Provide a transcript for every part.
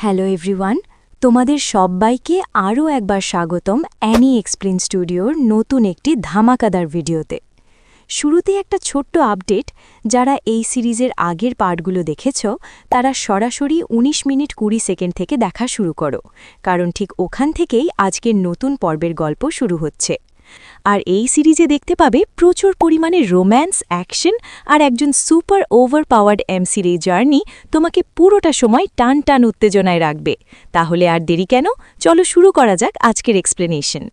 Hello everyone, তোমাদের সবাইকে আরও একবার স্বাগতম অ্যানি এক্সপ্লেন স্টুডিওর নতুন একটি ধামাকাদার ভিডিওতে। শুরুতে একটা ছোট্ট আপডেট, যারা এই সিরিজের আগের পার্টগুলো দেখেছ তারা সরাসরি ১৯ মিনিট ২০ সেকেন্ড থেকে দেখা শুরু করো, কারণ ঠিক ওখান থেকেই আজকের নতুন পর্বের গল্প শুরু হচ্ছে। আর এই সিরিজে দেখতে পাবে প্রচুর পরিমাণে রোম্যান্স, অ্যাকশন আর একজন সুপার ওভারপাওয়ার্ড এমসির এই জার্নি তোমাকে পুরোটা সময় টান টান উত্তেজনায় রাখবে। তাহলে আর দেরি কেন, চলো শুরু করা যাক আজকের এক্সপ্লেনেশন।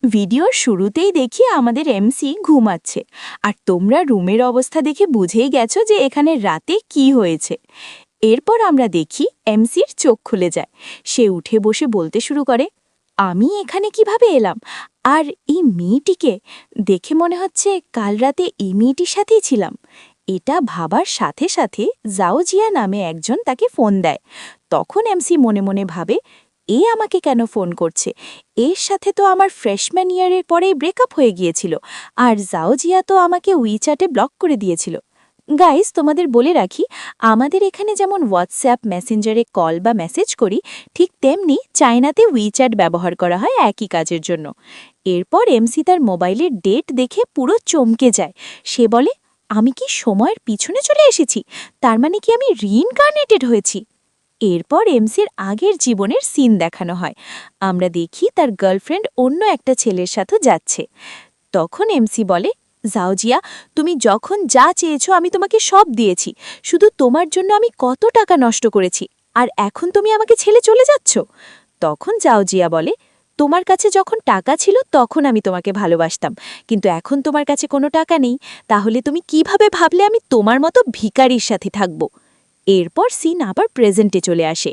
ভিডিওর শুরুতেই দেখি আমাদের এমসি ঘুমাচ্ছে, আর তোমরা রুমের অবস্থা দেখে বুঝেই গেছো যে এখানে রাতে কি হয়েছে। এরপর আমরা দেখি এমসির চোখ খুলে যায়। সে উঠে বসে বলতে শুরু করে, আমি এখানে কিভাবে এলাম, আর এই মেয়েটিকে দেখে মনে হচ্ছে কাল রাতে এই মেয়েটির সাথেই ছিলাম। এটা ভাবার সাথে সাথে জাওজিয়া নামে একজন তাকে ফোন দেয়। তখন এমসি মনে মনে ভাবে, এ আমাকে কেন ফোন করছে? এর সাথে তো আমার ফ্রেশম্যান ইয়ারের পরেই ব্রেকআপ হয়ে গিয়েছিল, আর জাওজিয়া তো আমাকে উইচ্যাটে ব্লক করে দিয়েছিল। গাইস, তোমাদের বলে রাখি, আমাদের এখানে যেমন হোয়াটসঅ্যাপ মেসেঞ্জারে কল বা মেসেজ করি, ঠিক তেমনি চায়নাতে উইচ্যাট ব্যবহার করা হয় একই কাজের জন্য। এরপর এমসি তার মোবাইলের ডেট দেখে পুরো চমকে যায়। সে বলে, আমি কি সময়ের পিছনে চলে এসেছি? তার মানে কি আমি রিইনকার্নেটেড হয়েছি? এরপর এমসির আগের জীবনের সিন দেখানো হয়। আমরা দেখি তার গার্লফ্রেন্ড অন্য একটা ছেলের সাথে যাচ্ছে। তখন এমসি বলে, জাওজিয়া, তুমি যখন যা চেয়েছো আমি তোমাকে সব দিয়েছি, শুধু তোমার জন্য আমি কত টাকা নষ্ট করেছি, আর এখন তুমি আমাকে ছেড়ে চলে যাচ্ছ? তখন জাওজিয়া বলে, তোমার কাছে যখন টাকা ছিল তখন আমি তোমাকে ভালোবাসতাম, কিন্তু এখন তোমার কাছে কোনো টাকা নেই, তাহলে তুমি কিভাবে ভাবলে আমি তোমার মতো ভিখারির সাথে থাকব? এরপর সিন আবার প্রেজেন্টে চলে আসে।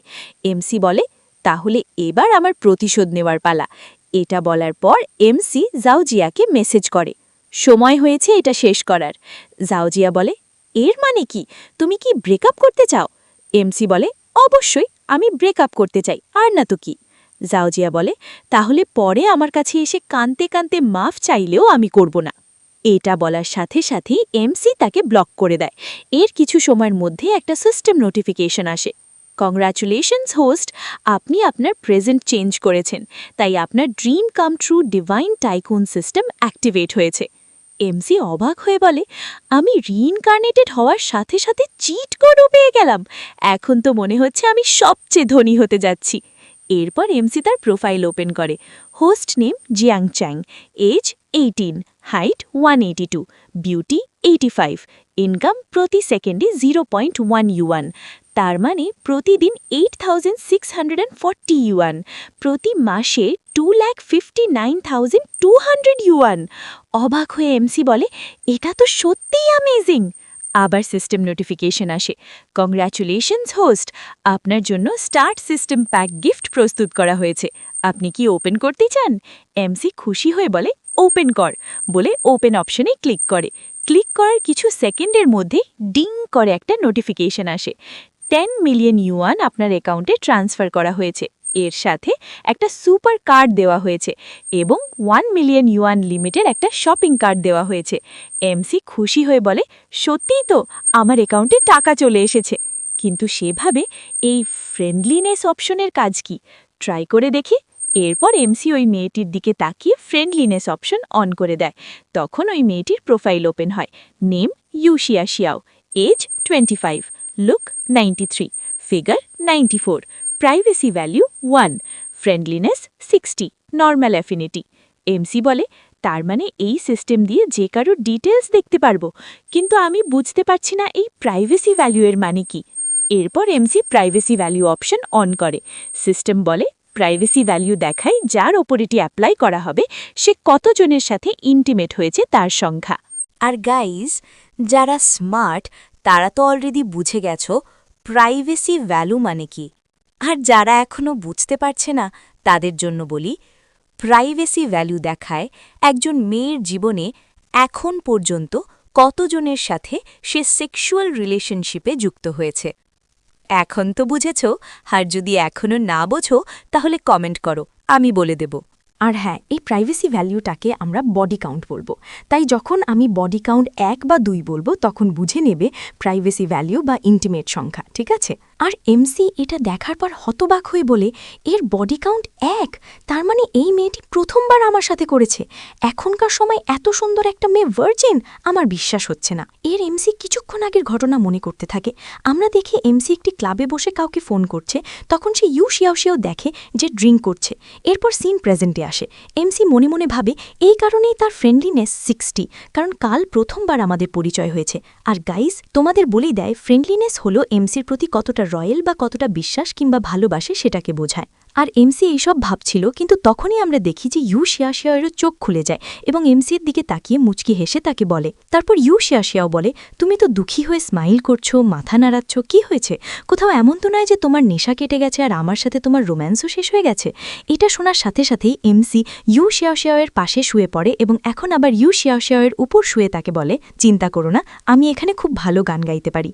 এমসি বলে, তাহলে এবার আমার প্রতিশোধ নেওয়ার পালা। এটা বলার পর এমসি জাওজিয়াকে মেসেজ করে, সময় হয়েছে এটা শেষ করার। জাওজিয়া বলে, এর মানে কি? তুমি কি ব্রেকআপ করতে চাও? এমসি বলে, অবশ্যই আমি ব্রেকআপ করতে চাই, আর না তো কি। জাওজিয়া বলে, তাহলে পরে আমার কাছে এসে কাঁদতে কাঁদতে মাফ চাইলেও আমি করব না। এটা বলার সাথে সাথেই এমসি তাকে ব্লক করে দেয়। এর কিছু সময়ের মধ্যে একটা সিস্টেম নোটিফিকেশন আসে, কংগ্রাচুলেশনস হোস্ট, আপনি আপনার প্রেজেন্ট চেঞ্জ করেছেন, তাই আপনার dream come true divine tycoon system activate হয়েছে। এমসি অবাক হয়ে বলে, আমি রিইনকার্নেটেড হওয়ার সাথে সাথে চিট কোডও পেয়ে গেলাম। এখন তো মনে হচ্ছে আমি সবচেয়ে ধনী হতে যাচ্ছি। এরপর এমসি তার প্রোফাইল ওপেন করে। হোস্ট নেম জিয়াং চ্যাং, এজ 18, হাইট 182, বিউটি 85, ইনকাম প্রতি সেকেন্ডে 0.1 ইউয়ান, তার মানে প্রতিদিন 8,640 ইউয়ান, প্রতি মাসে 2,59,200 ইউয়ান। অবাক হয়ে এমসি বলে, এটা তো সত্যিই অ্যামেজিং। আবার সিস্টেম নোটিফিকেশন আসে, কংগ্রাচুলেশনস হোস্ট, আপনার জন্য স্টার্ট সিস্টেম প্যাক গিফট প্রস্তুত করা হয়েছে, আপনি কি ওপেন করতে চান? এমসি খুশি হয়ে বলে, ওপেন কর, বলে ওপেন অপশনে ক্লিক করে। ক্লিক করার কিছু সেকেন্ডের মধ্যেই ডিং করে একটা নোটিফিকেশন আসে, 10 মিলিয়ন ইউয়ান আপনার অ্যাকাউন্টে ট্রান্সফার করা হয়েছে, এর সাথে একটা সুপার কার্ড দেওয়া হয়েছে এবং 1 মিলিয়ন ইউয়ান লিমিটের একটা শপিং কার্ড দেওয়া হয়েছে। এমসি খুশি হয়ে বলে, সত্যিই তো, আমার অ্যাকাউন্টে টাকা চলে এসেছে। কিন্তু সেভাবে এই ফ্রেন্ডলিনেস অপশনের কাজ কি, ট্রাই করে দেখি। এরপর এমসি ওই মেয়েটির দিকে তাকিয়ে ফ্রেন্ডলিনেস অপশন অন করে দেয়। তখন ওই মেয়েটির প্রোফাইল ওপেন হয়। নেম ইউশিয়া শিয়াও, age 25, look 93, figure 94, privacy value 1, friendliness 60, normal affinity. MC বলে, তার মানে এই সিস্টেম দিয়ে যে কারোর ডিটেলস দেখতে পারবো, কিন্তু আমি বুঝতে পারছি না এই প্রাইভেসি ভ্যালু এর মানে কি। এরপর MC privacy value option on করে। সিস্টেম বলে, প্রাইভেসি ভ্যালু দেখায় যার ওপর এটি অ্যাপ্লাই করা হবে সে কতজনের সাথে ইন্টিমেট হয়েছে তার সংখ্যা। আর গাইজ, যারা স্মার্ট তারা তো অলরেডি বুঝে গেছো প্রাইভেসি ভ্যালু মানে কি। আর যারা এখনও বুঝতে পারছে না তাদের জন্য বলি, প্রাইভেসি ভ্যালু দেখায় একজন মেয়ের জীবনে এখন পর্যন্ত কতজনের সাথে সে সেক্সুয়াল রিলেশনশিপে যুক্ত হয়েছে। এখন তো বুঝেছ, আর যদি এখনও না বোঝো তাহলে কমেন্ট করো, আমি বলে দেব। আর হ্যাঁ, এই প্রাইভেসি ভ্যালুটাকে আমরা বডি কাউন্ট বলবো, তাই যখন আমি বডি কাউন্ট 1 বা 2 বলবো তখন বুঝে নেবে প্রাইভেসি ভ্যালু বা ইন্টিমেট সংখ্যা, ঠিক আছে? আর এমসি এটা দেখার পর হতবাক হয়ে বলে, এর বডি কাউন্ট 1, তার মানে এই মেয়েটি প্রথমবার আমার সাথে করেছে। এখনকার সময় এত সুন্দর একটা মেয়ে ভার্জিন, আমার বিশ্বাস হচ্ছে না। এর এমসি কিছুক্ষণ আগের ঘটনা মনে করতে থাকে। আমরা দেখি এমসি একটি ক্লাবে বসে কাউকে ফোন করছে, তখন সে শিয়াও দেখে যে ড্রিঙ্ক করছে। এরপর সিন প্রেজেন্টে আসে। এমসি মনে মনে ভাবে এই কারণেই তার ফ্রেন্ডলিনেস 60, কারণ কাল প্রথমবার আমাদের পরিচয় হয়েছে। আর গাইজ, তোমাদের বলেই দেয় ফ্রেন্ডলিনেস হলো এমসির প্রতি কতটা রয়্যাল বা কতটা বিশ্বাস কিংবা ভালোবাসে সেটাকে বোঝায়। আর এমসি এইসব ভাবছিল, কিন্তু তখনই আমরা দেখি যে শিয়াওয়েরও চোখ খুলে যায় এবং এমসির দিকে তাকিয়ে মুচকি হেসে তাকে বলে। তারপর শিয়াও বলে, তুমি তো দুঃখী হয়ে স্মাইল করছো, মাথা নাড়াচ্ছ, কি হয়েছে? কোথাও এমন তো নয় যে তোমার নেশা কেটে গেছে আর আমার সাথে তোমার রোম্যান্সও শেষ হয়ে গেছে? এটা শোনার সাথে সাথেই এমসি শিয়াওয়ের পাশে শুয়ে পড়ে এবং এখন আবার শিয়াওয়ের উপর শুয়ে তাকে বলে, চিন্তা করো না, আমি এখানে খুব ভালো গান গাইতে পারি।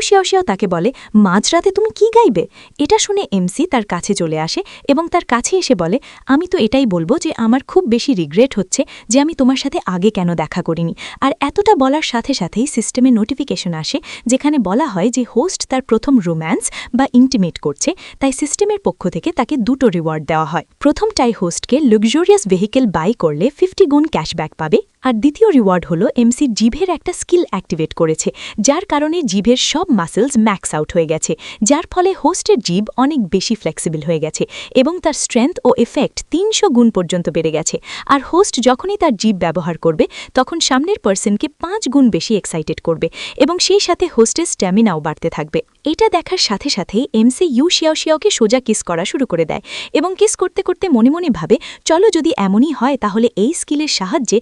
শিয়াও তাকে বলে, মাঝরাতে তুমি কি গাইবে? এটা শুনে এমসি তার কাছে চলে আসে এবং তার কাছে এসে বলে, আমি তো এটাই বলবো যে আমার খুব বেশি রিগ্রেট হচ্ছে যে আমি তোমার সাথে আগে কেন দেখা করিনি। আর এতটা বলার সাথে সাথেই সিস্টেমে নোটিফিকেশন আসে, যেখানে বলা হয় যে হোস্ট তার প্রথম রোম্যান্স বা ইন্টিমেট করছে, তাই সিস্টেমের পক্ষ থেকে তাকে 2টো রিওয়ার্ড দেওয়া হয়। প্রথমটাই হোস্টকে লাক্সারিয়াস ভেহিকেল বাই করলে 50 গুণ ক্যাশব্যাক পাবে, আর দ্বিতীয় রিওয়ার্ড হলো এমসির জিভের একটা স্কিল অ্যাক্টিভেট করেছে, যার কারণে জিভের সব মাসেলস ম্যাক্স আউট হয়ে গেছে, যার ফলে হোস্টের জিভ অনেক বেশি ফ্লেক্সিবল হয়ে গেছে এবং তার স্ট্রেংথ ও এফেক্ট 300 গুণ পর্যন্ত বেড়ে গেছে। আর হোস্ট যখনই তার জিভ ব্যবহার করবে তখন সামনের পার্সনকে 5 গুণ বেশি এক্সাইটেড করবে এবং সেই সাথে হোস্টের স্ট্যামিনাও বাড়তে থাকবে। এটা দেখার সাথে সাথেই এমসি শিয়াওকে সোজা কিস করা শুরু করে দেয় এবং কিস করতে করতে মনে মনে ভাবে, চলো যদি এমনই হয় তাহলে এই স্কিলের সাহায্যে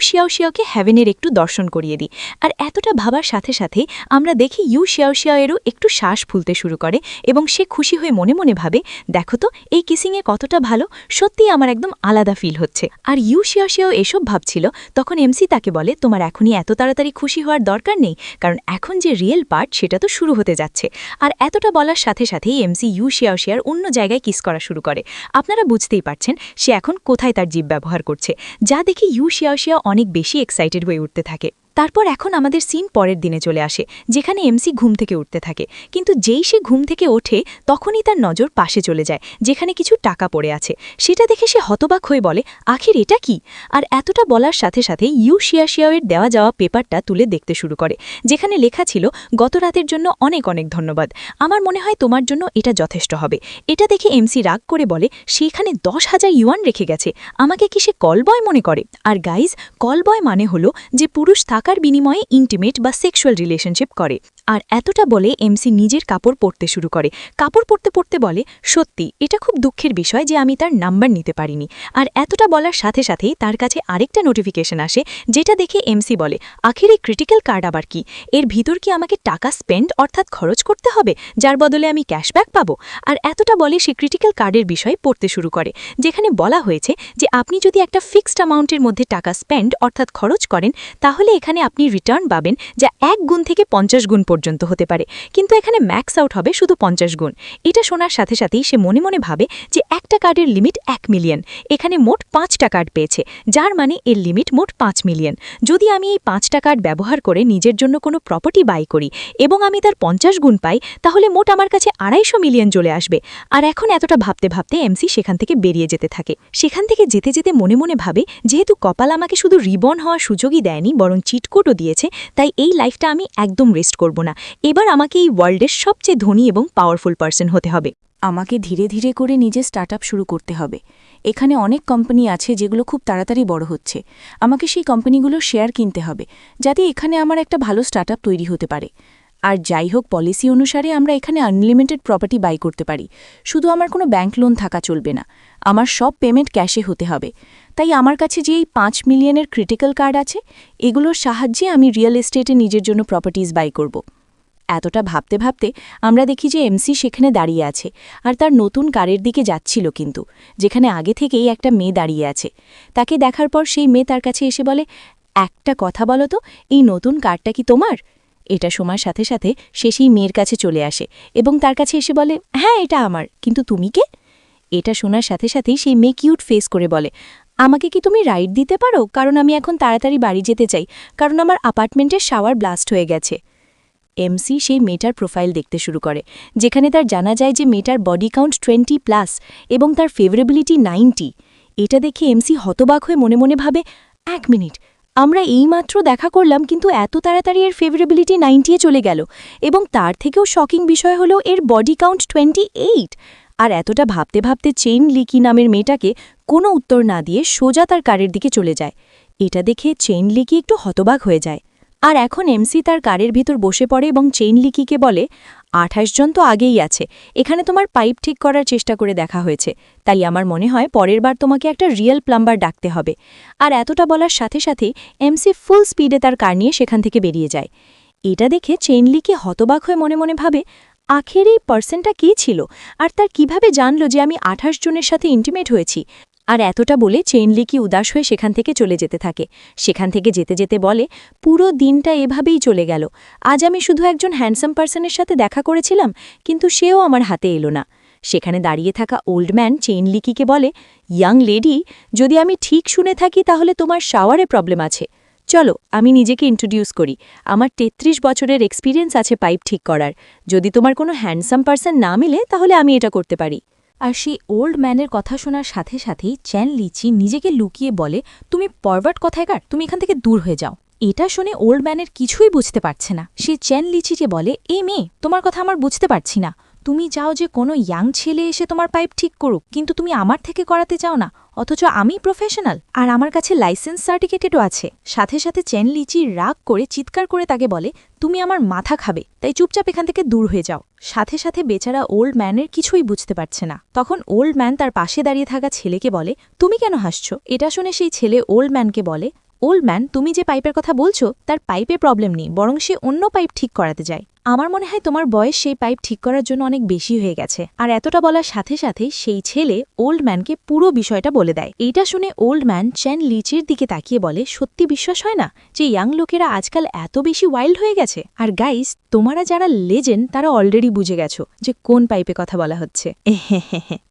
শিয়াওকে হ্যাভেনের একটু দর্শন করিয়ে দিই। আর এতটা ভাবার সাথে সাথে আমরা দেখি শিয়াওয়েরও একটু শ্বাস ফুলতে শুরু করে এবং সে খুশি হয়ে মনে মনে ভাবে, দেখো তো এই কিসিংয়ে কতটা ভালো, সত্যিই আমার একদম আলাদা ফিল হচ্ছে। আর শিয়াও এসব ভাবছিল, তখন এমসি তাকে বলে, তোমার এখনই এত তাড়াতাড়ি খুশি হওয়ার দরকার নেই, কারণ এখন যে রিয়েল পার্ট সেটা তো শুরু হতে যাচ্ছে। আর এতটা বলার সাথে সাথেই এমসি শিয়াওর অন্য জায়গায় কিস করা শুরু করে। আপনারা বুঝতেই পারছেন সে এখন কোথায় তার জিভ ব্যবহার করছে, যা দেখি শিয়াও অনেক বেশি এক্সাইটেড হয়ে উঠতে থাকে। তারপর এখন আমাদের সিন পরের দিনে চলে আসে, যেখানে এমসি ঘুম থেকে উঠতে থাকে, কিন্তু যেই সে ঘুম থেকে ওঠে তখনই তার নজর পাশে চলে যায়, যেখানে কিছু টাকা পড়ে আছে। সেটা দেখে সে হতবাক হয়ে বলে, আখির এটা কি? আর এতটা বলার সাথে সাথে শিয়াওয়ের দেওয়া যাওয়া পেপারটা তুলে দেখতে শুরু করে, যেখানে লেখা ছিল, গত রাতের জন্য অনেক অনেক ধন্যবাদ, আমার মনে হয় তোমার জন্য এটা যথেষ্ট হবে। এটা দেখে এমসি রাগ করে বলে, সেখানে 10,000 ইউয়ান রেখে গেছে, আমাকে কি সে কল বয় মনে করে? আর গাইজ, কল বয় মানে হলো যে পুরুষ টাকার বিনিময়ে ইন্টিমেট বা সেক্সুয়াল রিলেশনশিপ করে। আর এতটা বলে এমসি নিজের কাপড় পরতে শুরু করে। কাপড় পরতে পরতে বলে, সত্যি এটা খুব দুঃখের বিষয় যে আমি তার নাম্বার নিতে পারিনি। আর এতটা বলার সাথে সাথেই তার কাছে আরেকটা নোটিফিকেশন আসে, যেটা দেখে এমসি বলে, আখির এই ক্রিটিক্যাল কার্ড আবার কি? এর ভিতর কি আমাকে টাকা স্পেন্ড অর্থাৎ খরচ করতে হবে, যার বদলে আমি ক্যাশব্যাক পাবো? আর এতটা বলে সে ক্রিটিক্যাল কার্ডের বিষয়ে পড়তে শুরু করে, যেখানে বলা হয়েছে যে আপনি যদি একটা ফিক্সড অ্যামাউন্টের মধ্যে টাকা স্পেন্ড অর্থাৎ খরচ করেন, তাহলে এখানে আপনি রিটার্ন পাবেন যা 1 গুণ থেকে 50 গুণ পর্যন্ত হতে পারে, কিন্তু এখানে ম্যাক্স আউট হবে শুধু 50 গুণ। এটা শোনার সাথে সাথেই সে মনে মনে ভাবে যে একটা কার্ডের লিমিট 1 মিলিয়ন, এখানে মোট 5টা কার্ড পেয়েছে, যার মানে এর লিমিট মোট 5 মিলিয়ন। যদি আমি এই 5টা কার্ড ব্যবহার করে নিজের জন্য কোনো প্রপার্টি বাই করি এবং আমি তার 50 গুণ পাই, তাহলে মোট আমার কাছে 250 মিলিয়ন চলে আসবে। আর এখন এতটা ভাবতে ভাবতে এমসি সেখান থেকে বেরিয়ে যেতে থাকে। সেখান থেকে যেতে যেতে মনে মনে ভাবে, যেহেতু কপাল আমাকে শুধু রিবন হওয়ার সুযোগই দেয়নি, বরং চিটকোটও দিয়েছে, তাই এই লাইফটা আমি একদম রেস্ট করব না। এবার আমাকে এই ওয়ার্ল্ডের সবচেয়ে ধনী এবং পাওয়ারফুল পার্সন হতে হবে। আমাকে ধীরে ধীরে করে নিজের স্টার্টআপ শুরু করতে হবে। এখানে অনেক কোম্পানি আছে যেগুলো খুব তাড়াতাড়ি বড় হচ্ছে। আমাকে সেই কোম্পানিগুলোর শেয়ার কিনতে হবে, যাতে এখানে আমার একটা ভালো স্টার্টআপ তৈরি হতে পারে। আর যাই হোক, পলিসি অনুসারে আমরা এখানে আনলিমিটেড প্রপার্টি বাই করতে পারি, শুধু আমার কোনো ব্যাংক লোন থাকা চলবে না, আমার সব পেমেন্ট ক্যাশে হতে হবে। তাই আমার কাছে যে এই 5 মিলিয়নের ক্রিটিক্যাল কার্ড আছে, এগুলোর সাহায্যে আমি রিয়েল এস্টেটে নিজের জন্য প্রপার্টিজ বাই করব। এতটা ভাবতে ভাবতে আমরা দেখি যে এমসি সেখানে দাঁড়িয়ে আছে আর তার নতুন কারের দিকে যাচ্ছিল, কিন্তু যেখানে আগে থেকেই একটা মেয়ে দাঁড়িয়ে আছে। তাকে দেখার পর সেই মেয়ে তার কাছে এসে বলে, একটা কথা বলো তো, এই নতুন কারটা কি তোমার? এটা সময়ের সাথে সাথে সে সেই মেয়ের কাছে চলে আসে এবং তার কাছে এসে বলে, হ্যাঁ এটা আমার, কিন্তু তুমি কে? এটা শোনার সাথে সাথেই সেই মেয়ে কিউট ফেস করে বলে, আমাকে কি তুমি রাইড দিতে পারো, কারণ আমি এখন তাড়াতাড়ি বাড়ি যেতে চাই, কারণ আমার অ্যাপার্টমেন্টের শাওয়ার ব্লাস্ট হয়ে গেছে। এমসি সেই মেয়েটার প্রোফাইল দেখতে শুরু করে, যেখানে তার জানা যায় যে মেয়েটার বডি কাউন্ট 20+ এবং তার ফেভারেবিলিটি 90। এটা দেখে এমসি হতবাক হয়ে মনে মনে ভাবে, 1 মিনিট, আমরা এইমাত্র দেখা করলাম কিন্তু এত তাড়াতাড়ি এর ফেভারেবিলিটি 90-এ চলে গেল, এবং তার থেকেও শকিং বিষয় হলো এর বডি কাউন্ট 28। আর এতটা ভাবতে ভাবতে চেইন লিকি নামের মেয়েটাকে কোনো উত্তর না দিয়ে সোজা তার কারের দিকে চলে যায়। এটা দেখে চেইন লিকি একটু হতবাক হয়ে যায়। আর এখন এমসি তার কারের ভিতর বসে পড়ে এবং চেইন লিকিকে বলে, 28 জন তো আগেই আছে, এখানে তোমার পাইপ ঠিক করার চেষ্টা করে দেখা হয়েছে, তাই আমার মনে হয় পরের বার তোমাকে একটা রিয়েল প্লাম্বার ডাকতে হবে। আর এতটা বলার সাথে সাথেই এমসি ফুল স্পিডে তার কার নিয়ে সেখান থেকে বেরিয়ে যায়। এটা দেখে চেইন লিকি হতবাক হয়ে মনে মনে ভাবে, আখের এই পার্সনটা কে ছিল, আর তার কিভাবে জানল যে আমি 28 জনের সাথে ইন্টিমেট হয়েছি। আর এতটা বলে চেইন লিকি উদাস হয়ে সেখান থেকে চলে যেতে থাকে। সেখান থেকে যেতে যেতে বলে, পুরো দিনটা এভাবেই চলে গেল, আজ আমি শুধু একজন হ্যান্ডসাম পার্সনের সাথে দেখা করেছিলাম, কিন্তু সেও আমার হাতে এলো না। সেখানে দাঁড়িয়ে থাকা ওল্ড ম্যান চেইন লিকিকে বলে, ইয়াং লেডি, যদি আমি ঠিক শুনে থাকি তাহলে তোমার শাওয়ারে প্রবলেম আছে। চলো আমি নিজেকে ইন্ট্রোডিউস করি, আমার 33 বছরের এক্সপিরিয়েন্স আছে পাইপ ঠিক করার, যদি তোমার কোনো হ্যান্ডসাম পার্সন না মিলে তাহলে আমি এটা করতে পারি। আর সেই ওল্ড ম্যানের কথা শোনার সাথে সাথেই চেন লিচি নিজেকে লুকিয়ে বলে, তুমি পরভার্ট কথায়কার, তুমি এখান থেকে দূর হয়ে যাও। এটা শুনে ওল্ড ম্যানের কিছুই বুঝতে পারছে না। সে চেন লিচিকে বলে, এই মেয়ে, তোমার কথা আমার বুঝতে পারছি না, তুমি চাও যে কোনো ইয়াং ছেলে এসে তোমার পাইপ ঠিক করুক, কিন্তু তুমি আমার থেকে করাতে চাও না, অথচ আমি প্রফেশনাল আর আমার কাছে লাইসেন্স সার্টিফিকেটও আছে। সাথে সাথে চেন লিচি রাগ করে চিৎকার করে তাকে বলে, তুমি আমার মাথা খাবে, তাই চুপচাপ এখান থেকে দূর হয়ে যাও। সাথে সাথে বেচারা ওল্ড ম্যানের কিছুই বুঝতে পারছে না। তখন ওল্ড ম্যান তার পাশে দাঁড়িয়ে থাকা ছেলেকে বলে, তুমি কেন হাসছ? এটা শুনে সেই ছেলে ওল্ড ম্যানকে বলে, ওল্ড ম্যান, তুমি যে পাইপের কথা বলছো তার পাইপে প্রবলেম নেই, বরং সে অন্য পাইপ ঠিক করাতে যায়। আমার মনে হয় তোমার বয়স সেই পাইপ ঠিক করার জন্য অনেক বেশি হয়ে গেছে। আর এতটা বলার সাথে সাথে সেই ছেলে ওল্ড ম্যানকে পুরো বিষয়টা বলে দেয়। এইটা শুনে ওল্ড ম্যান চেন লিচির দিকে তাকিয়ে বলে, সত্যি বিশ্বাস হয় না যে ইয়াং লোকেরা আজকাল এত বেশি ওয়াইল্ড হয়ে গেছে। আর গাইস, তোমরা যারা লেজেন্ড তারা অলরেডি বুঝে গেছো যে কোন পাইপে কথা বলা হচ্ছে।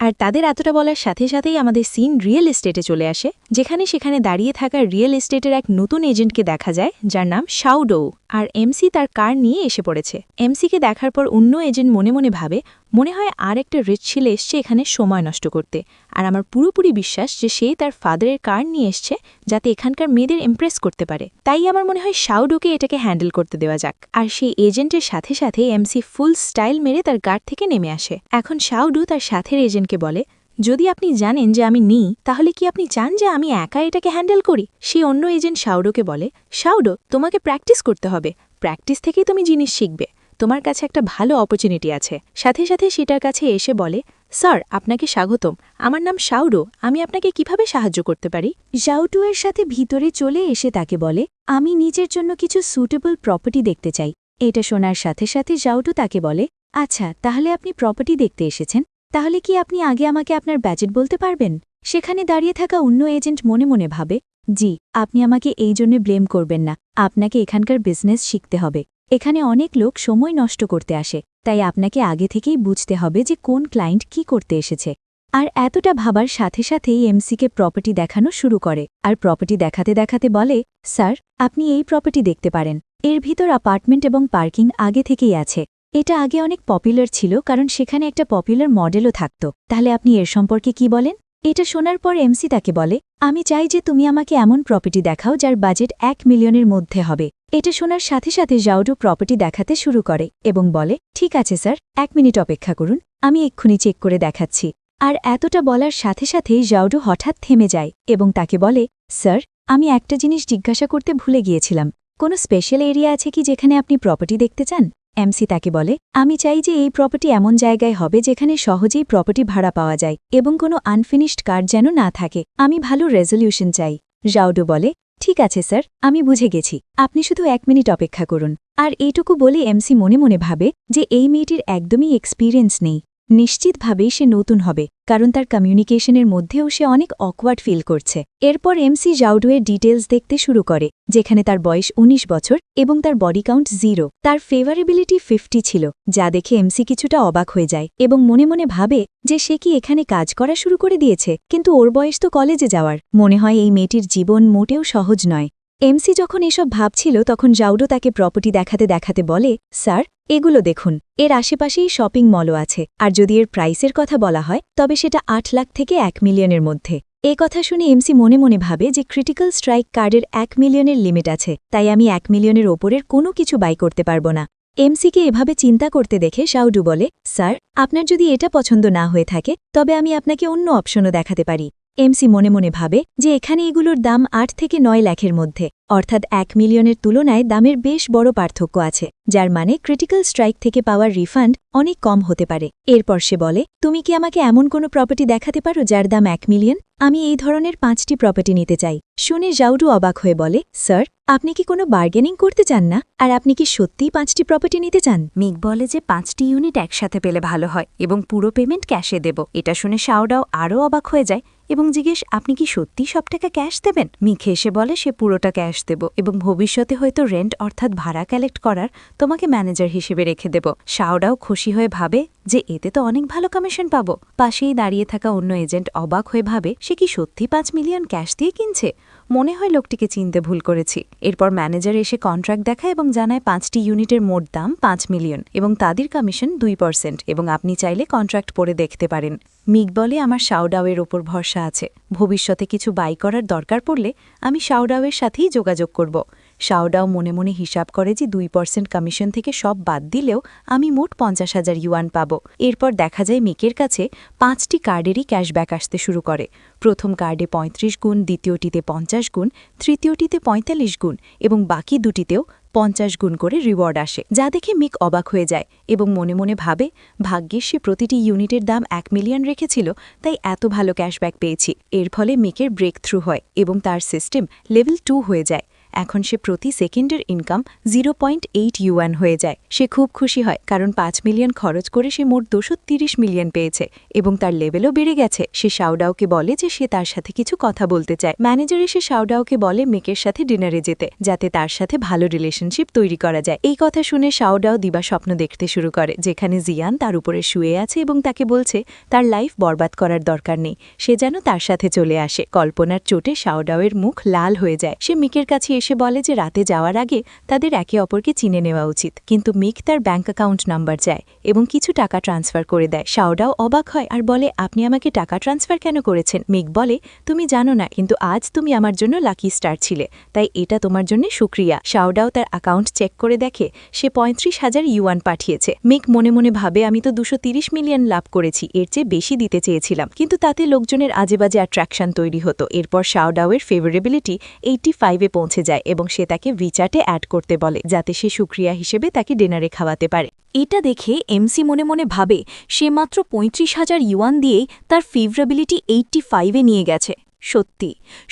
আর তাদের এতটা বলার সাথে সাথেই আমাদের সিন রিয়েল এস্টেটে চলে আসে, যেখানে সেখানে দাঁড়িয়ে থাকা রিয়েল এস্টেটের এক নতুন এজেন্টকে দেখা যায়, যার নাম শাওডো। আর এমসি তার কার নিয়ে এসে পড়েছে। এমসিকে দেখার পর অন্য এজেন্ট মনে মনে ভাবে, মনে হয় আর একটা রিচ ছেলে এসছে এখানে সময় নষ্ট করতে। আর আমার পুরোপুরি বিশ্বাস যে সে তার ফাদারের কার নিয়ে এসছে যাতে এখানকার মেয়েদের ইমপ্রেস করতে পারে। তাই আমার মনে হয় শাওডোকে এটাকে হ্যান্ডেল করতে দেওয়া যাক। আর সেই এজেন্টের সাথে সাথে এমসি ফুল স্টাইল মেরে তার গার্ড থেকে নেমে আসে। এখন শাওডো তার সাথের এজেন্টকে বলে, যদি আপনি জানেন যে আমি নিই, তাহলে কি আপনি চান যে আমি একা এটাকে হ্যান্ডেল করি? সেই অন্য এজেন্ট শাওডোকে বলে, শাওডো, তোমাকে প্র্যাকটিস করতে হবে, প্র্যাকটিস থেকেই তুমি জিনিস শিখবে, তোমার কাছে একটা ভালো অপরচুনিটি আছে। সাথে সাথে সেটার কাছে এসে বলে, স্যার, আপনাকে স্বাগতম, আমার নাম শাওডো, আমি আপনাকে কিভাবে সাহায্য করতে পারি? শাওডো এর সাথে ভিতরে চলে এসে তাকে বলে, আমি নিজের জন্য কিছু সুটেবল প্রপার্টি দেখতে চাই। এটা শোনার সাথে সাথে শাওডো তাকে বলে, আচ্ছা, তাহলে আপনি প্রপার্টি দেখতে এসেছেন, তাহলে কি আপনি আগে আমাকে আপনার বাজেট বলতে পারবেন? সেখানে দাঁড়িয়ে থাকা অন্য এজেন্ট মনে মনে ভাবে, জি, আপনি আমাকে এই জন্য ব্লেম করবেন না, আপনাকে এখানকার বিজনেস শিখতে হবে। এখানে অনেক লোক সময় নষ্ট করতে আসে, তাই আপনাকে আগে থেকেই বুঝতে হবে যে কোন ক্লায়েন্ট কি করতে এসেছে। আর এতটা ভাবার সাথে সাথেই এমসিকে প্রপার্টি দেখানো শুরু করে। আর প্রপার্টি দেখাতে দেখাতে বলে, স্যার, আপনি এই প্রপার্টি দেখতে পারেন, এর ভিতর অ্যাপার্টমেন্ট এবং পার্কিং আগে থেকেই আছে। এটা আগে অনেক পপুলার ছিল, কারণ সেখানে একটা পপুলার মডেলও থাকত। তাহলে আপনি এর সম্পর্কে কি বলেন? এটা শোনার পর এমসি তাকে বলে, আমি চাই যে তুমি আমাকে এমন প্রপার্টি দেখাও যার বাজেট 1 মিলিয়নের মধ্যে হবে। এটা শোনার সাথে সাথে জাউডো প্রপার্টি দেখাতে শুরু করে এবং বলে, ঠিক আছে স্যার, 1 মিনিট অপেক্ষা করুন, আমি এক্ষুনি চেক করে দেখাচ্ছি। আর এতটা বলার সাথে সাথেই জাউডো হঠাৎ থেমে যায় এবং তাকে বলে, স্যার, আমি একটা জিনিস জিজ্ঞাসা করতে ভুলে গিয়েছিলাম, কোনো স্পেশাল এরিয়া আছে কি যেখানে আপনি প্রপার্টি দেখতে চান? এমসি তাকে বলে, আমি চাই যে এই প্রপার্টি এমন জায়গায় হবে যেখানে সহজেই প্রপার্টি ভাড়া পাওয়া যায় এবং কোনো আনফিনিশড কার্ড যেন না থাকে। আমি ভালো রেজলিউশন চাই। জাউডো বলে, ঠিক আছে স্যার, আমি বুঝে গেছি, আপনি শুধু 1 মিনিট অপেক্ষা করুন। আর এইটুকু বলে এমসি মনে মনে ভাবে যে এই মেয়েটির একদমই এক্সপিরিয়েন্স নেই, নিশ্চিতভাবেই সে নতুন হবে, কারণ তার কমিউনিকেশনের মধ্যেও সে অনেক অকওয়ার্ড ফিল করছে। এরপর এমসি জাউডোয়ের ডিটেলস দেখতে শুরু করে, যেখানে তার বয়স 19 বছর এবং তার বডি কাউন্ট 0। তার ফেভারেবিলিটি 50 ছিল, যা দেখে এমসি কিছুটা অবাক হয়ে যায় এবং মনে মনে ভাবে যে সে কি এখানে কাজ করা শুরু করে দিয়েছে, কিন্তু ওর বয়স তো কলেজে যাওয়ার। মনে হয় এই মেয়েটির জীবন মোটেও সহজ নয়। এমসি যখন এসব ভাবছিল তখন জাউডো তাকে প্রপার্টি দেখাতে দেখাতে বলে, স্যার, এগুলো দেখুন, এর আশেপাশেই শপিং মলও আছে, আর যদি এর প্রাইসের কথা বলা হয় তবে সেটা 8 লাখ থেকে 1 মিলিয়নের মধ্যে। এ কথা শুনে এমসি মনে মনে ভাবে যে ক্রিটিক্যাল স্ট্রাইক কার্ডের 1 মিলিয়নের লিমিট আছে, তাই আমি 1 মিলিয়নের ওপরের কোনো কিছু বাই করতে পারব না। এমসিকে এভাবে চিন্তা করতে দেখে শাউডু বলে, স্যার, আপনার যদি এটা পছন্দ না হয়ে থাকে তবে আমি আপনাকে অন্য অপশনও দেখাতে পারি। এমসি মনে মনে ভাবে যে এখানে এগুলোর দাম 8 থেকে 9 লাখের মধ্যে, অর্থাৎ 1 মিলিয়নের তুলনায় দামের বেশ বড় পার্থক্য আছে, যার মানে ক্রিটিক্যাল স্ট্রাইক থেকে পাওয়ার রিফান্ড অনেক কম হতে পারে। এরপর সে বলে, তুমি কি আমাকে এমন কোনো প্রপার্টি দেখাতে পারো যার দাম 1 মিলিয়ন? আমি এই ধরনের 5টি প্রপার্টি নিতে চাই। শুনে জাউডু অবাক হয়ে বলে, স্যার, আপনি কি কোনো বার্গেনিং করতে চান না? আর আপনি কি সত্যিই 5টি প্রপার্টি নিতে চান? মিক বলে যে 5টি ইউনিট একসাথে পেলে ভালো হয় এবং পুরো পেমেন্ট ক্যাশে দেব। এটা শুনে শাওডাও আরও অবাক হয়ে যায় এবং জিজ্ঞেস, আপনি কি সত্যিই সব টাকা ক্যাশ দেবেন? মিক হেসে বলে সে পুরোটা ক্যাশ দেব এবং ভবিষ্যতে হয়তো রেন্ট অর্থাৎ ভাড়া কালেক্ট করার তোমাকে ম্যানেজার হিসেবে রেখে দেব। শাওডাও খুশি হয়ে ভাবে যে এতে তো অনেক ভালো কমিশন পাবো। পাশেই দাঁড়িয়ে থাকা অন্য এজেন্ট অবাক হয়ে ভাবে সে কি সত্যি 5 মিলিয়ন ক্যাশ দিয়ে কিনছে? মনে হয় লোকটিকে চিনতে ভুল করেছি। এরপর ম্যানেজার এসে কন্ট্রাক্ট দেখায় এবং জানায় 5টি ইউনিটের মোট দাম 5 মিলিয়ন এবং তাদের কমিশন 2% এবং আপনি চাইলে কন্ট্রাক্ট পড়ে দেখতে পারেন। মিক বলে, আমার শাওডাওয়ের ওপর ভরসা আছে। ভবিষ্যতে কিছু বাই করার দরকার পড়লে আমি শাওডাওয়ের সাথেই যোগাযোগ করব। শাওডাও মনে মনে হিসাব করে যে 2% কমিশন থেকে সব বাদ দিলেও আমি মোট 50,000 ইউয়ান পাব। এরপর দেখা যায় মিকের কাছে 5টি কার্ডেরই ক্যাশব্যাক আসতে শুরু করে। প্রথম কার্ডে 35 গুণ, দ্বিতীয়টিতে 50 গুণ, তৃতীয়টিতে 45 গুণ এবং বাকি দুটিতেও 50 গুণ করে রিওয়ার্ড আসে, যা দেখে মিক অবাক হয়ে যায় এবং মনে মনে ভাবে, ভাগ্যিস সে প্রতিটি ইউনিটের দাম 1 মিলিয়ন রেখেছিল, তাই এত ভালো ক্যাশব্যাক পেয়েছি। এর ফলে মিকের ব্রেক থ্রু হয় এবং তার সিস্টেম লেভেল 2 হয়ে যায়। এখন সে প্রতি সেকেন্ডের ইনকাম 0.8 ইউয়ান হয়ে যায়। সে খুব খুশি হয় কারণ 5 মিলিয়ন খরচ করে সে মোট 230 মিলিয়ন পেয়েছে এবং তার লেভেলও বেড়ে গেছে। সে শাওডাওকে বলে যে সে তার সাথে কিছু কথা বলতে চায়। ম্যানেজার এসে শাওডাওকে বলে মিকের সাথে ডিনারে যেতে, যাতে তার সাথে ভালো রিলেশনশিপ তৈরি করা যায়। এই কথা শুনে শাওডাও দিবা স্বপ্ন দেখতে শুরু করে, যেখানে জিয়ান তার উপরে শুয়ে আছে এবং তাকে বলছে তার লাইফ বরবাদ করার দরকার নেই, সে যেন তার সাথে চলে আসে। কল্পনার চোটে শাওডাওয়ের মুখ লাল হয়ে যায়। সে মিকের কাছে এসে বলে যে রাতে যাওয়ার আগে তাদের একে অপরকে চিনে নেওয়া উচিত, কিন্তু মিক তার ব্যাংক অ্যাকাউন্ট নাম্বার চায় এবং কিছু টাকা ট্রান্সফার করে দেয়। শাওডাও অবাক হয় আর বলে, আপনি আমাকে টাকা ট্রান্সফার কেন করেছেন? মিক বলে, তুমি জানো না, কিন্তু আজ তুমি আমার জন্য লাকি স্টার ছিলে, তাই এটা তোমার জন্য শুক্রিয়া। শাওডাও তার অ্যাকাউন্ট চেক করে দেখে সে 35,000 ইউয়ান পাঠিয়েছে। মিক মনে মনে ভাবে, আমি তো 230 মিলিয়ন লাভ করেছি, এর চেয়ে বেশি দিতে চেয়েছিলাম, কিন্তু তাতে লোকজনের আজেবাজে অ্যাট্রাকশন তৈরি হতো। এরপর শাওডাওয়ের ফেভারেবিলিটি 85-এ পৌঁছে যায় এবং সে তাকে ভিচাটে অ্যাড করতে বলে, যাতে সে শুক্রিয়া হিসেবে তাকে ডিনারে খাওয়াতে পারে। এটা দেখে এমসি মনে মনে ভাবে সে মাত্র 35,000 ইউয়ান দিয়েই তার ফেভারেবিলিটি 85-এ নিয়ে গেছে। সত্যি,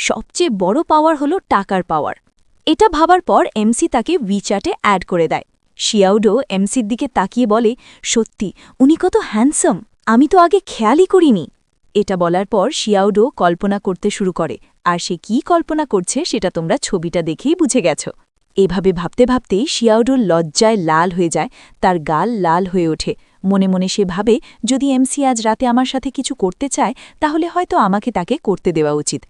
সবচেয়ে বড় পাওয়ার হলো টাকার পাওয়ার। এটা ভাবার পর এমসি তাকে ভিচাটে অ্যাড করে দেয়। শিয়াউডো এমসির দিকে তাকিয়ে বলে, সত্যি উনি কত হ্যান্ডসাম, আমি তো আগে খেয়ালই করিনি। এটা বলার পর শিয়াউডো কল্পনা করতে শুরু করে, আর সে কি কল্পনা করছে সেটা তোমরা ছবিটা দেখেই বুঝে গেছ। এভাবে ভাবতে ভাবতেই শিয়াউডোর লজ্জায় লাল হয়ে যায়, তার গাল লাল হয়ে ওঠে। মনে মনে সে ভাবে, যদি এমসি আজ রাতে আমার সাথে কিছু করতে চায় তাহলে হয়তো আমাকে তাকে করতে দেওয়া উচিত।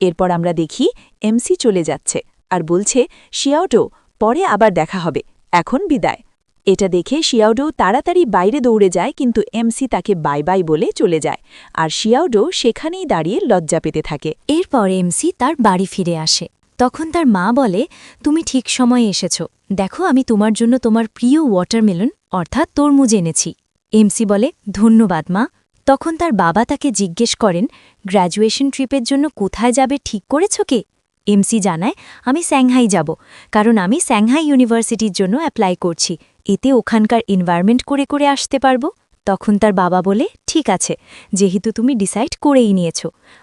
এরপর আমরা দেখি এমসি চলে যাচ্ছে আর বলছে, শিয়াউডো, পরে আবার দেখা হবে, এখন বিদায়। এটা দেখে শিয়াউডো তাড়াতাড়ি বাইরে দৌড়ে যায়, কিন্তু এমসি তাকে বাই বাই বলে চলে যায় আর শিয়াউডো সেখানেই দাঁড়িয়ে লজ্জা পেতে থাকে। এরপর এমসি তার বাড়ি ফিরে আসে। তখন তার মা বলে, তুমি ঠিক সময়ে এসেছ, দেখো আমি তোমার জন্য তোমার প্রিয় ওয়াটারমেলন অর্থাৎ তরমুজ এনেছি। এমসি বলে, ধন্যবাদ মা। তখন তার বাবা তাকে জিজ্ঞেস করেন, গ্র্যাজুয়েশন ট্রিপের জন্য কোথায় যাবে ঠিক করেছ কে? এমসি জানায়, আমি স্যাংহাই যাব, কারণ আমি স্যাংহাই ইউনিভার্সিটির জন্য অ্যাপ্লাই করছি, এতে ওখানকার এনভায়রনমেন্ট করে করে আসতে পারবো। তখন তার বাবা বলে, ঠিক আছে, যেহেতু তুমি ডিসাইড করেই নিয়েছ,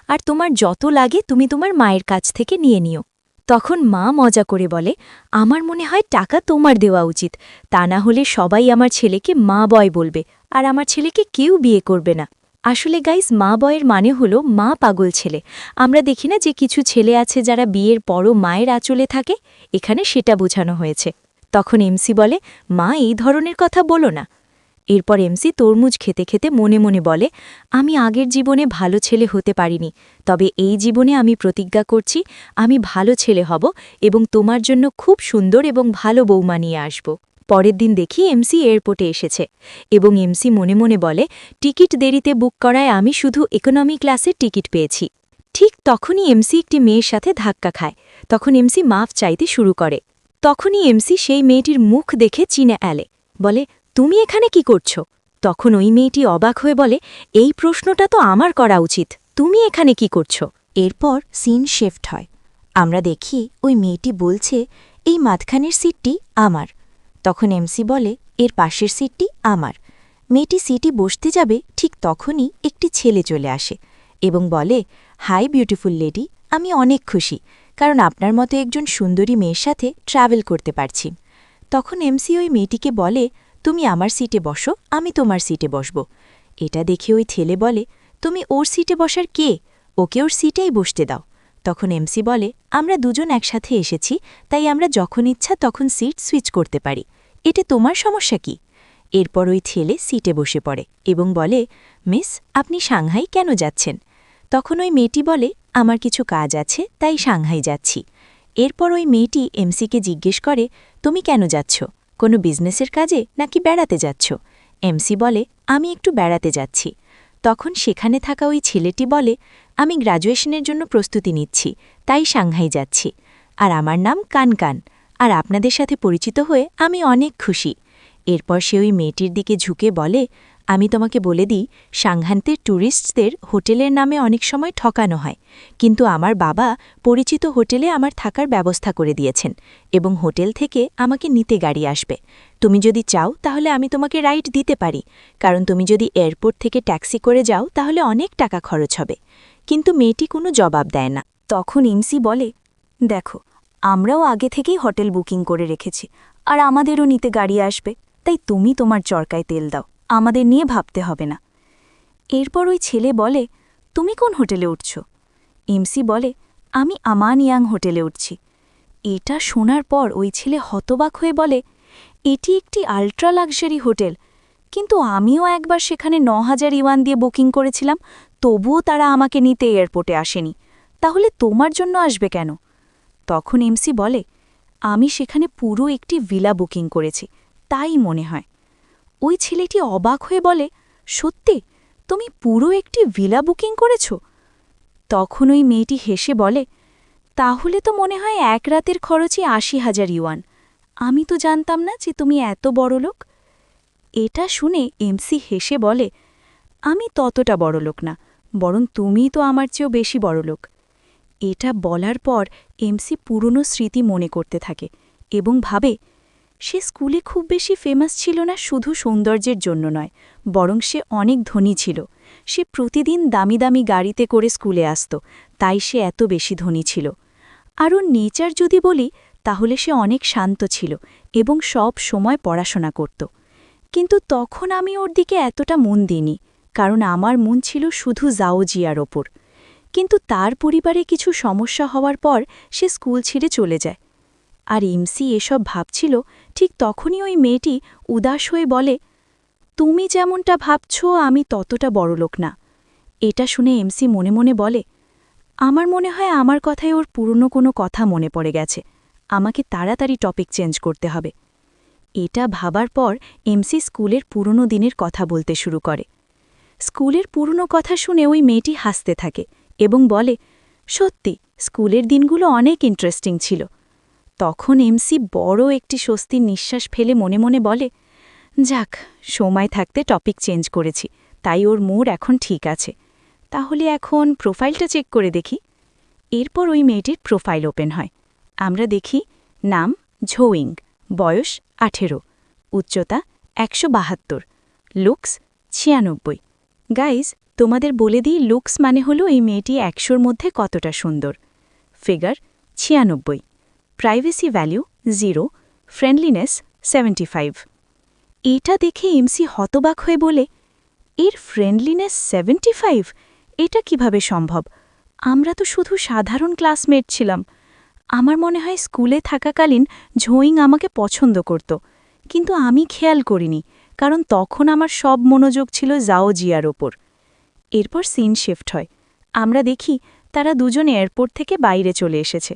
আর তোমার যত লাগে তুমি তোমার মায়ের কাছ থেকে নিয়ে নিও। তখন মা মজা করে বলে, আমার মনে হয় টাকা তোমার দেওয়া উচিত, তা না হলে সবাই আমার ছেলেকে মা বয় বলবে আর আমার ছেলেকে কেউ বিয়ে করবে না। আসলে গাইস, মা বয়ের মানে হলো মা পাগল ছেলে। আমরা দেখি না যে কিছু ছেলে আছে যারা বিয়ের পরও মায়ের আঁচলে থাকে, এখানে সেটা বোঝানো হয়েছে। তখন এমসি বলে, মা এই ধরনের কথা বলো না। এরপর এমসি তরমুজ খেতে খেতে মনে মনে বলে, আমি আগের জীবনে ভালো ছেলে হতে পারিনি, তবে এই জীবনে আমি প্রতিজ্ঞা করছি আমি ভালো ছেলে হব এবং তোমার জন্য খুব সুন্দর এবং ভালো বৌমা নিয়ে আসব। পরের দিন দেখি এমসি এয়ারপোর্টে এসেছে এবং এমসি মনে মনে বলে, টিকিট দেরিতে বুক করায় আমি শুধু ইকোনমি ক্লাসের টিকিট পেয়েছি। ঠিক তখনই এমসি একটি মেয়ের সাথে ধাক্কা খায়। তখন এমসি মাফ চাইতে শুরু করে। তখনই এমসি সেই মেয়েটির মুখ দেখে চিনে এলে, বলে, তুমি এখানে কি করছো? তখন ওই মেয়েটি অবাক হয়ে বলে, এই প্রশ্নটা তো আমার করা উচিত, তুমি এখানে কি করছো? এরপর সিন শিফট হয়। আমরা দেখি ওই মেয়েটি বলছে, এই মাঝখানের সিটটি আমার। তখন এমসি বলে, এর পাশের সিটটি আমার। মেয়েটি সিটে বসতে যাবে, ঠিক তখনই একটি ছেলে চলে আসে এবং বলে, হাই বিউটিফুল লেডি, আমি অনেক খুশি, কারণ আপনার মতো একজন সুন্দরী মেয়ের সাথে ট্রাভেল করতে পারছি। তখন এমসি ওই মেয়েটিকে বলে, তুমি আমার সিটে বসো, আমি তোমার সিটে বসব। এটা দেখে ওই ছেলে বলে, তুমি ওর সিটে বসার কে? ওকে ওর সিটেই বসতে দাও। তখন এমসি বলে, আমরা দুজন একসাথে এসেছি, তাই আমরা যখন ইচ্ছা তখন সিট সুইচ করতে পারি, এতে তোমার সমস্যা কি? এরপর ওই ছেলে সিটে বসে পড়ে এবং বলে, মিস, আপনি সাংহাই কেন যাচ্ছেন? তখন ওই মেয়েটি বলে, আমার কিছু কাজ আছে, তাই সাংহাই যাচ্ছি। এরপর ওই মেয়েটি এমসিকে জিজ্ঞেস করে, তুমি কেন যাচ্ছ? কোনো বিজনেসের কাজে নাকি বেড়াতে যাচ্ছ? এমসি বলে, আমি একটু বেড়াতে যাচ্ছি। তখন সেখানে থাকা ওই ছেলেটি বলে, আমি গ্র্যাজুয়েশনের জন্য প্রস্তুতি নিচ্ছি, তাই সাংহাই যাচ্ছি। আর আমার নাম কানকান, আর আপনাদের সাথে পরিচিত হয়ে আমি অনেক খুশি। এরপর সে ওই মেয়েটির দিকে ঝুঁকে বলে, আমি তোমাকে বলে দিই, সাংহাইতে ট্যুরিস্টদের হোটেলের নামে অনেক সময় ঠকানো হয়, কিন্তু আমার বাবা পরিচিত হোটেলে আমার থাকার ব্যবস্থা করে দিয়েছেন এবং হোটেল থেকে আমাকে নিতে গাড়ি আসবে। তুমি যদি চাও তাহলে আমি তোমাকে রাইড দিতে পারি, কারণ তুমি যদি এয়ারপোর্ট থেকে ট্যাক্সি করে যাও তাহলে অনেক টাকা খরচ হবে। কিন্তু মেয়েটি কোনো জবাব দেয় না। তখন এমসি বলে, দেখো, আমরাও আগে থেকেই হোটেল বুকিং করে রেখেছি, আর আমাদেরও নিতে গাড়ি আসবে, তাই তুমি তোমার চরকায় তেল দাও, আমাদের নিয়ে ভাবতে হবে না। এরপর ওই ছেলে বলে, তুমি কোন হোটেলে উঠছ? এমসি বলে, আমি আমান ইয়াং হোটেলে উঠছি। এটা শোনার পর ওই ছেলে হতবাক হয়ে বলে, এটি একটি আল্ট্রা লাক্সারি হোটেল, কিন্তু আমিও একবার সেখানে ৯,০০০ ইউয়ান দিয়ে বুকিং করেছিলাম, তবুও তারা আমাকে নিতে এয়ারপোর্টে আসেনি, তাহলে তোমার জন্য আসবে কেন? তখন এমসি বলে, আমি সেখানে পুরো একটি ভিলা বুকিং করেছি, তাই মনে হয়। ওই ছেলেটি অবাক হয়ে বলে, সত্যি, তুমি পুরো একটি ভিলা বুকিং করেছ? তখন ওই মেয়েটি হেসে বলে, তাহলে তো মনে হয় এক রাতের খরচই ৮০,০০০ ইউয়ান। আমি তো জানতাম না যে তুমি এত বড় লোক। এটা শুনে এমসি হেসে বলে, আমি ততটা বড় লোক না, বরং তুমিই তো আমার চেয়েও বেশি বড় লোক। এটা বলার পর এমসি পুরনো স্মৃতি মনে করতে থাকে এবং ভাবে, সে স্কুলে খুব বেশি ফেমাস ছিল না শুধু সৌন্দর্যের জন্য নয়, বরং সে অনেক ধনী ছিল। সে প্রতিদিন দামি দামি গাড়িতে করে স্কুলে আসত, তাই সে এত বেশি ধনী ছিল। আর ওর নেচার যদি বলি, তাহলে সে অনেক শান্ত ছিল এবং সব সময় পড়াশোনা করত। কিন্তু তখন আমি ওর দিকে এতটা মন দিইনি, কারণ আমার মন ছিল শুধু জাওজিয়ার ওপর। কিন্তু তার পরিবারে কিছু সমস্যা হওয়ার পর সে স্কুল ছেড়ে চলে যায়। আর এমসি এসব ভাবছিল, ঠিক তখনই ওই মেয়েটি উদাস হয়ে বলে, তুমি যেমনটা ভাবছ আমি ততটা বড়লোক না। এটা শুনে এমসি মনে মনে বলে, আমার মনে হয় আমার কথায় ওর পুরনো কোনো কথা মনে পড়ে গেছে, আমাকে তাড়াতাড়ি টপিক চেঞ্জ করতে হবে। এটা ভাবার পর এমসি স্কুলের পুরনো দিনের কথা বলতে শুরু করে। স্কুলের পুরনো কথা শুনে ওই মেয়েটি হাসতে থাকে এবং বলে, সত্যি, স্কুলের দিনগুলো অনেক ইন্টারেস্টিং ছিল। তখন এমসি বড় একটি স্বস্তির নিঃশ্বাস ফেলে মনে মনে বলে, যাক, সময় থাকতে টপিক চেঞ্জ করেছি, তাই ওর মুড এখন ঠিক আছে। তাহলে এখন প্রোফাইলটা চেক করে দেখি। এরপর ওই মেয়েটির প্রোফাইল ওপেন হয়। আমরা দেখি, নাম ঝোয়িং, বয়স ১৮, উচ্চতা ১৭২, লুকস ৯৬। গাইজ, তোমাদের বলে দিই লুকস মানে হলো এই মেয়েটি ১০০-র মধ্যে কতটা সুন্দর। Figure ৯৬, privacy value 0, friendliness 75। এটা দেখে এমসি হতবাক হয়ে বলে, এর ফ্রেন্ডলিনেস 75? এটা কিভাবে সম্ভব? আমরা তো শুধু সাধারণ ক্লাসমেট ছিলাম। আমার মনে হয় স্কুলে থাকাকালীন ঝোয়িং আমাকে পছন্দ করত, কিন্তু আমি খেয়াল করিনি, কারণ তখন আমার সব মনোযোগ ছিল জাও জিয়ার ওপর। এরপর সিন শিফট হয়। আমরা দেখি তারা দুজন এয়ারপোর্ট থেকে বাইরে চলে এসেছে।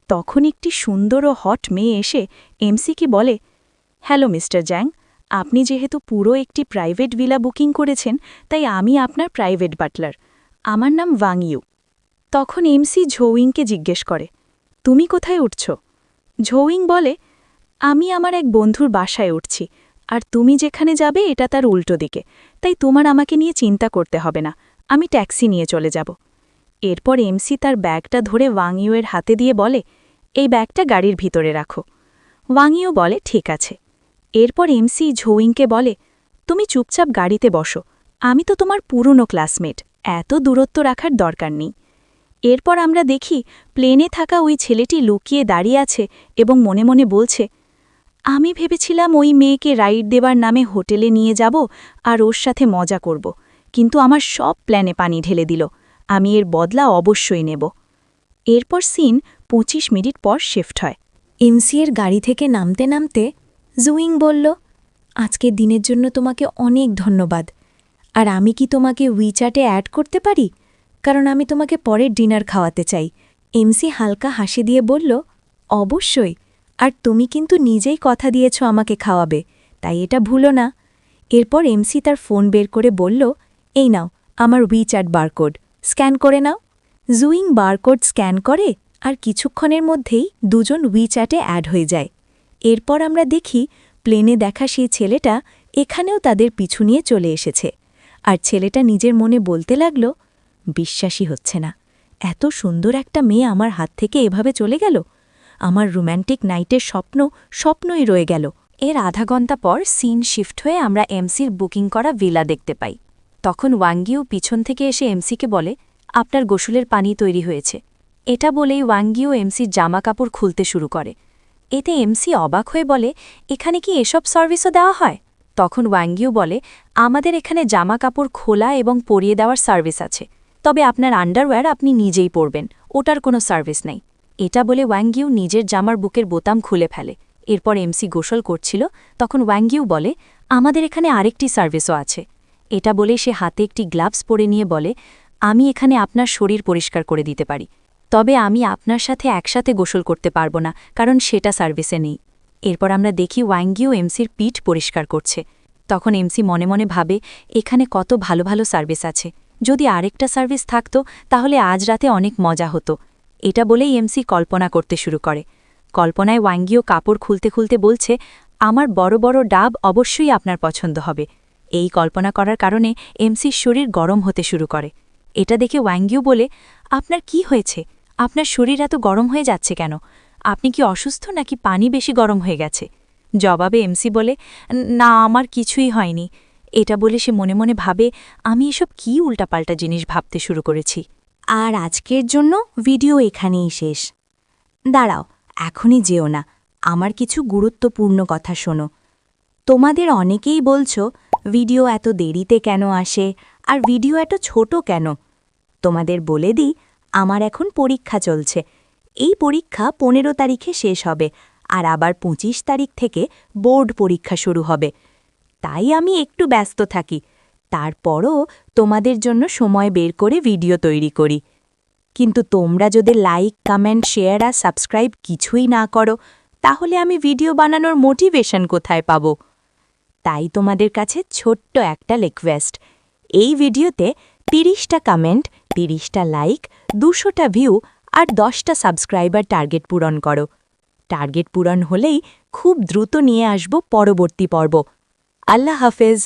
তখন একটি সুন্দর ও হট মেয়ে এসে এমসিকে বলে, হ্যালো মিস্টার জ্যাং, আপনি যেহেতু পুরো একটি প্রাইভেট ভিলা বুকিং করেছেন, তাই আমি আপনার প্রাইভেট বাটলার। আমার নাম ওয়াং ইউ। তখন এমসি ঝৌইংকে জিজ্ঞেস করে, তুমি কোথায় উঠছ? ঝৌইং বলে, আমি আমার এক বন্ধুর বাসায় উঠছি, আর তুমি যেখানে যাবে এটা তার উল্টো দিকে, তাই তোমার আমাকে নিয়ে চিন্তা করতে হবে না, আমি ট্যাক্সি নিয়ে চলে যাব। এরপর এমসি তার ব্যাগটা ধরে ওয়াং ইউয়ের হাতে দিয়ে বলে, এই ব্যাগটা গাড়ির ভিতরে রাখো। ওয়াং ইউ বলে, ঠিক আছে। এরপর এমসি ঝৌইংকে বলে, তুমি চুপচাপ গাড়িতে বসো, আমি তো তোমার পুরনো ক্লাসমেট, এত দূরত্ব রাখার দরকার নেই। এরপর আমরা দেখি প্লেনে থাকা ওই ছেলেটি লুকিয়ে দাঁড়িয়ে আছে এবং মনে মনে বলছে, আমি ভেবেছিলাম ওই মেয়েকে রাইড দেবার নামে হোটেলে নিয়ে যাব আর ওর সাথে মজা করব, কিন্তু আমার সব প্ল্যানে পানি ঢেলে দিল, আমি এর বদলা অবশ্যই নেব। এরপর সিন ২৫ মিনিট পর শিফট হয়। এমসি এর গাড়ি থেকে নামতে নামতে জুইং বলল, আজকের দিনের জন্য তোমাকে অনেক ধন্যবাদ। আর আমি কি তোমাকে উইচ্যাটে অ্যাড করতে পারি? কারণ আমি তোমাকে পরের ডিনার খাওয়াতে চাই। এমসি হালকা হাসি দিয়ে বলল, অবশ্যই, আর তুমি কিন্তু নিজেই কথা দিয়েছ আমাকে খাওয়াবে, তাই এটা ভুলো না। এরপর এমসি তার ফোন বের করে বলল, এই নাও আমার উইচ্যাট বারকোড, স্ক্যান করে নাও। জুইং বারকোড স্ক্যান করে আর কিছুক্ষণের মধ্যেই দুজন উইচ্যাটে অ্যাড হয়ে যায়। এরপর আমরা দেখি প্লেনে দেখা সেই ছেলেটা এখানেও তাদের পিছু নিয়ে চলে এসেছে, আর ছেলেটা নিজের মনে বলতে লাগল, বিশ্বাসই হচ্ছে না, এত সুন্দর একটা মেয়ে আমার হাত থেকে এভাবে চলে গেল। আমার রোম্যান্টিক নাইটের স্বপ্নই রয়ে গেল। এর আধা ঘন্টা পর সিন শিফট হয়ে আমরা এমসির বুকিং করা ভিলা দেখতে পাই। তখন ওয়াংগিউ পিছন থেকে এসে এমসিকে বলে, আপনার গোসলের পানি তৈরি হয়েছে। এটা বলেই ওয়াংগিউ এমসির জামা কাপড় খুলতে শুরু করে। এতে এমসি অবাক হয়ে বলে, এখানে কি এসব সার্ভিসও দেওয়া হয়? তখন ওয়াংগিউ বলে, আমাদের এখানে জামা কাপড় খোলা এবং পরিয়ে দেওয়ার সার্ভিস আছে, তবে আপনার আন্ডারওয়্যার আপনি নিজেই পরবেন, ওটার কোনো সার্ভিস নেই। এটা বলে ওয়াংগিউ নিজের জামার বুকের বোতাম খুলে ফেলে। এরপর এমসি গোসল করছিল, তখন ওয়াংগিউ বলে, আমাদের এখানে আরেকটি সার্ভিসও আছে। এটা বলে সে হাতে একটি গ্লাভস পরে নিয়ে বলে, আমি এখানে আপনার শরীর পরিষ্কার করে দিতে পারি, তবে আমি আপনার সাথে একসাথে গোসল করতে পারবো না, কারণ সেটা সার্ভিসে নেই। এরপর আমরা দেখি ওয়াংগিউ এমসির পিঠ পরিষ্কার করছে। তখন এমসি মনে মনে ভাবে, এখানে কত ভালো ভালো সার্ভিস আছে, যদি আরেকটা সার্ভিস থাকতো তাহলে আজ রাতে অনেক মজা হতো। এটা বলেই এমসি কল্পনা করতে শুরু করে। কল্পনায় ওয়াংগিও কাপড় খুলতে খুলতে বলছে, আমার বড় বড় ডাব অবশ্যই আপনার পছন্দ হবে। এই কল্পনা করার কারণে এমসির শরীর গরম হতে শুরু করে। এটা দেখে ওয়াংগিউ বলে, আপনার কি হয়েছে? আপনার শরীর এত গরম হয়ে যাচ্ছে কেন? আপনি কি অসুস্থ নাকি পানি বেশি গরম হয়ে গেছে? জবাবে এমসি বলে, না, আমার কিছুই হয়নি। এটা বলে সে মনে মনে ভাবে, আমি এসব কী উল্টাপাল্টা জিনিস ভাবতে শুরু করেছি। আর আজকের জন্য ভিডিও এখানেই শেষ। দাঁড়াও, এখনই যেও না, আমার কিছু গুরুত্বপূর্ণ কথা শোনো। তোমাদের অনেকেই বলছো ভিডিও এত দেরিতে কেন আসে আর ভিডিও এত ছোট কেন। তোমাদের বলে দিই, আমার এখন পরীক্ষা চলছে। এই পরীক্ষা ১৫ তারিখে শেষ হবে, আর আবার ২৫ তারিখ থেকে বোর্ড পরীক্ষা শুরু হবে। তাই আমি একটু ব্যস্ত থাকি, তারপরও তোমাদের জন্য সময় বের করে ভিডিও তৈরি করি। কিন্তু তোমরা যদি লাইক, কমেন্ট, শেয়ার আর সাবস্ক্রাইব কিছুই না করো, তাহলে আমি ভিডিও বানানোর মোটিভেশন কোথায় পাবো? তাই তোমাদের কাছে ছোট্ট একটা রিকোয়েস্ট, এই ভিডিওতে ৩০টা কমেন্ট, ৩০টা লাইক, ২০০টা ভিউ আর 10টা সাবস্ক্রাইবার টার্গেট পূরণ করো। টার্গেট পূরণ হলেই খুব দ্রুত নিয়ে আসব পরবর্তী পর্ব। আল্লাহ হাফেজ।